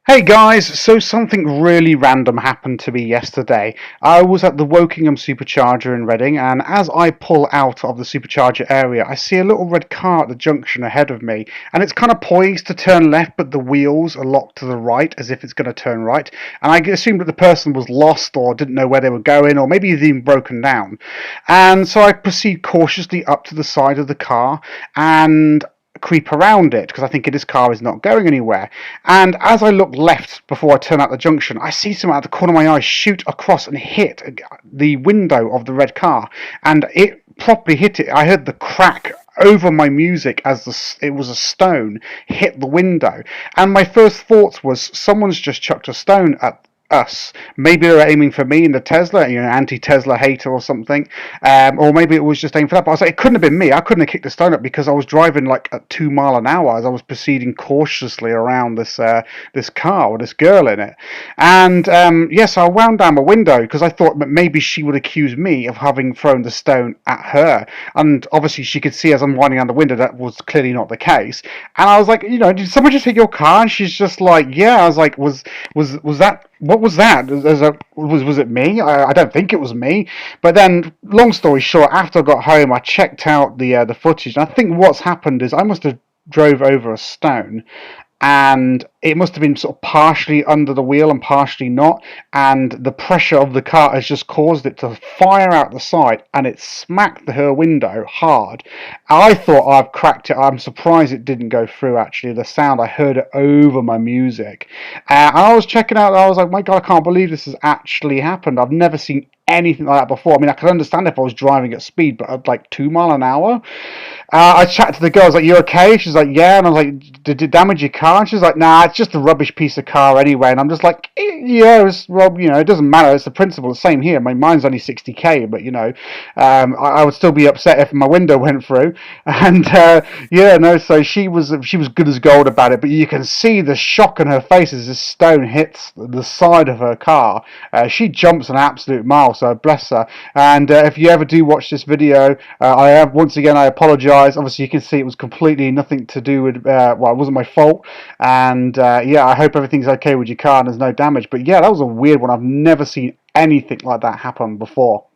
Hey guys, so something really random happened to me yesterday. I was at the Wokingham Supercharger in Reading, and as I pull out of the supercharger area, I see a little red car at the junction ahead of me, and it's kind of poised to turn left, but the wheels are locked to the right as if it's going to turn right. And I assumed that the person was lost or didn't know where they were going, or maybe they'd even broken down. And so I proceed cautiously up to the side of the car and creep around it because I think this car is not going anywhere. And as I look left before I turn out the junction, I see something out the corner of my eye shoot across and hit the window of the red car, and it properly hit it. I heard the crack over my music as it was a stone hit the window, and my first thoughts was someone's just chucked a stone at us. Maybe they were aiming for me in the Tesla, anti-Tesla hater or something, or maybe it was just aimed for that. But I was like, it couldn't have been me. I couldn't have kicked the stone up because I was driving like at 2 mile an hour as I was proceeding cautiously around this car with this girl in it. And yes, I wound down my window because I thought that maybe she would accuse me of having thrown the stone at her. And obviously, she could see as I'm winding down the window that was clearly not the case. And I was like, did someone just hit your car? And she's just like, yeah. I was like, was that? What was that? Was it me? I don't think it was me. But then, long story short, after I got home, I checked out the footage, and I think what's happened is I must have drove over a stone, and it must have been sort of partially under the wheel and partially not, and the pressure of the car has just caused it to fire out the side, and it smacked her window hard. I thought I've cracked it. I'm surprised it didn't go through, actually. The sound, I heard it over my music. And I was checking out, I was like, my God, I can't believe this has actually happened. I've never seen anything like that before. I mean, I could understand if I was driving at speed, but at like 2 mile an hour. I chatted to the girl. I was like, "You okay?" She's like, "Yeah." And I was like, "Did it damage your car?" And she's like, "Nah, it's just a rubbish piece of car anyway." And I'm just like, "Yeah, well, it doesn't matter. It's the principle. The same here. Mine's only 60k, but I would still be upset if my window went through." And yeah, no. So she was good as gold about it. But you can see the shock on her face as this stone hits the side of her car. She jumps an absolute mile. So bless her. And if you ever do watch this video, I apologise. Obviously, you can see it was completely nothing to do with, it wasn't my fault. And yeah, I hope everything's okay with your car and there's no damage. But yeah, that was a weird one. I've never seen anything like that happen before.